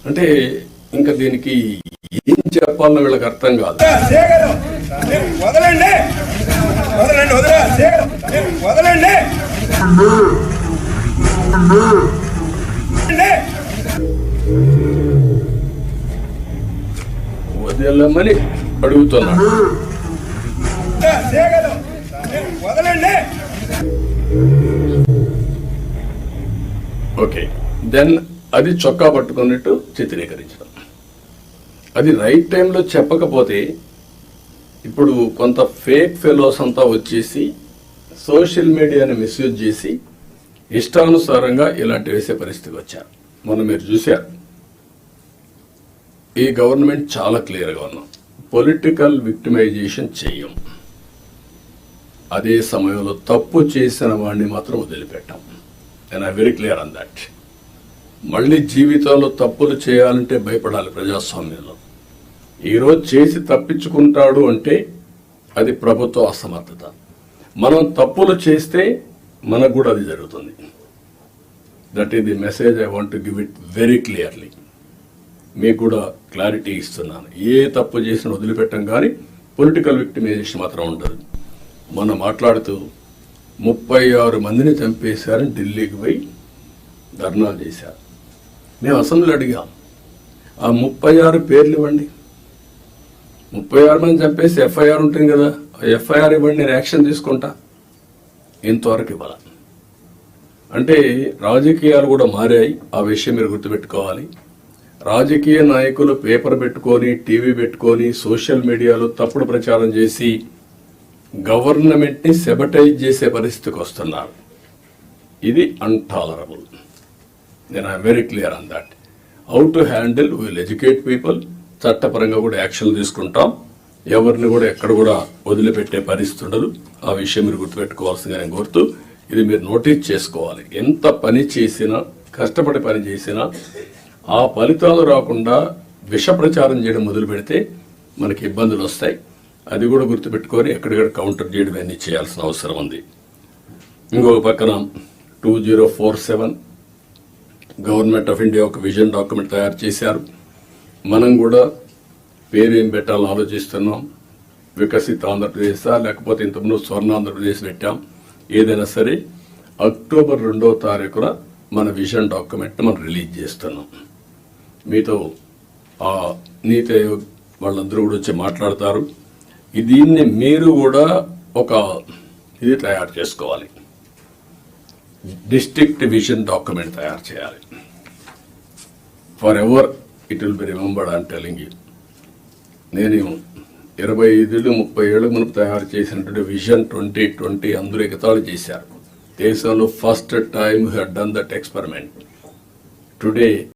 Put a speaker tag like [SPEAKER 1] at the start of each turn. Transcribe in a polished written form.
[SPEAKER 1] అంటే ఇంకా దీనికి ఏం చెప్పాలన్న వీళ్ళకి అర్థం కాదు. వదలమని అడుగుతున్నాడు. ఓకే, దెన్ అది చొక్కా పట్టుకున్నట్టు చిత్రీకరించడం, అది రైట్ టైంలో చెప్పకపోతే ఇప్పుడు కొంత ఫేక్ ఫెలోస్ అంతా వచ్చేసి సోషల్ మీడియాని మిస్యూజ్ చేసి ఇష్టానుసారంగా ఇలాంటి వేసే పరిస్థితికి వచ్చారు. మొన్న మీరు చూశారు, ఈ గవర్నమెంట్ చాలా క్లియర్గా ఉన్నాం, పొలిటికల్ విక్టిమైజేషన్ చెయ్యం, అదే సమయంలో తప్పు చేసిన వాడిని మాత్రం వదిలిపెట్టాం. And I very clear on that. మళ్ళీ జీవితంలో తప్పులు చేయాలంటే భయపడాలి ప్రజాస్వామ్యంలో. ఈరోజు చేసి తప్పించుకుంటాడు అంటే అది ప్రభుత్వ అసమర్థత. మనం తప్పులు చేస్తే మనకు కూడా అది జరుగుతుంది. That is the message I want to give it very clearly. మీకు కూడా క్లారిటీ ఇస్తున్నాను. ఏ తప్పు చేసినా వదిలిపెట్టం, కానీ పొలిటికల్ విక్టిమైజేషన్ మాత్రం ఉండదు. మనం మాట్లాడుతూ 36 మందిని చంపేశారని ఢిల్లీకి పోయి ధర్నాలు చేశారు. మేము అసెంబ్లీలో అడిగాం, ఆ 36 పేర్లు ఇవ్వండి. 36 మంది చంపేసి ఎఫ్ఐఆర్ ఉంటుంది కదా, ఎఫ్ఐఆర్ ఇవ్వండి, నేను యాక్షన్ తీసుకుంటా. ఇంతవరకు ఇవ్వాలి. అంటే రాజకీయాలు కూడా మారాయి, ఆ విషయం మీరు గుర్తుపెట్టుకోవాలి. రాజకీయ నాయకులు పేపర్ పెట్టుకొని, టీవీ పెట్టుకొని, సోషల్ మీడియాలో తప్పుడు ప్రచారం చేసి గవర్నమెంట్ ని సెబటైజ్ చేసే పరిస్థితికి వస్తున్నారు. ఇది అన్టాలరబుల్. నేను I'm very clear on that. How to handle, will educate people. చట్టపరంగా కూడా యాక్షన్ తీసుకుంటాం. ఎవరిని కూడా ఎక్కడ కూడా వదిలిపెట్టే పరిస్థితి ఉండదు. ఆ విషయం మీరు గుర్తుపెట్టుకోవాల్సిందిగా నేను కోరుతూ, ఇది మీరు నోటీస్ చేసుకోవాలి. ఎంత పని చేసినా, కష్టపడి పని చేసినా ఆ ఫలితాలు రాకుండా విష ప్రచారం చేయడం మొదలు పెడితే మనకి ఇబ్బందులు వస్తాయి. అది కూడా గుర్తుపెట్టుకొని ఎక్కడిక్కడ కౌంటర్ చేయడం అన్నీ చేయాల్సిన అవసరం ఉంది. ఇంకొక పక్కన 2047 గవర్నమెంట్ ఆఫ్ ఇండియా ఒక విజన్ డాక్యుమెంట్ తయారు చేశారు. మనం కూడా పేరేం పెట్టాలని ఆలోచిస్తున్నాం. వికసిత ఆంధ్రప్రదేశా, లేకపోతే ఇంతకుముందు స్వర్ణ ఆంధ్రప్రదేశ్ పెట్టాం. ఏదైనా సరే అక్టోబర్ 2వ తారీఖున మన విజన్ డాక్యుమెంట్ మనం రిలీజ్ చేస్తున్నాం. మీతో ఆ నీతి ఆయోగ్ వాళ్ళందరూ కూడా వచ్చి మాట్లాడతారు. దీన్ని మీరు కూడా ఒక ఇది తయారు చేసుకోవాలి. డిస్ట్రిక్ట్ విజన్ డాక్యుమెంట్ తయారు చేయాలి. For ever it will be remembered. I'm telling you, నేను 25-30 ఏళ్ళ మునుపు తయారు చేసినటువంటి విజన్ 2020 అందరూ ఎగతాళి చేశారు. దేశంలో first time had done that experiment. Today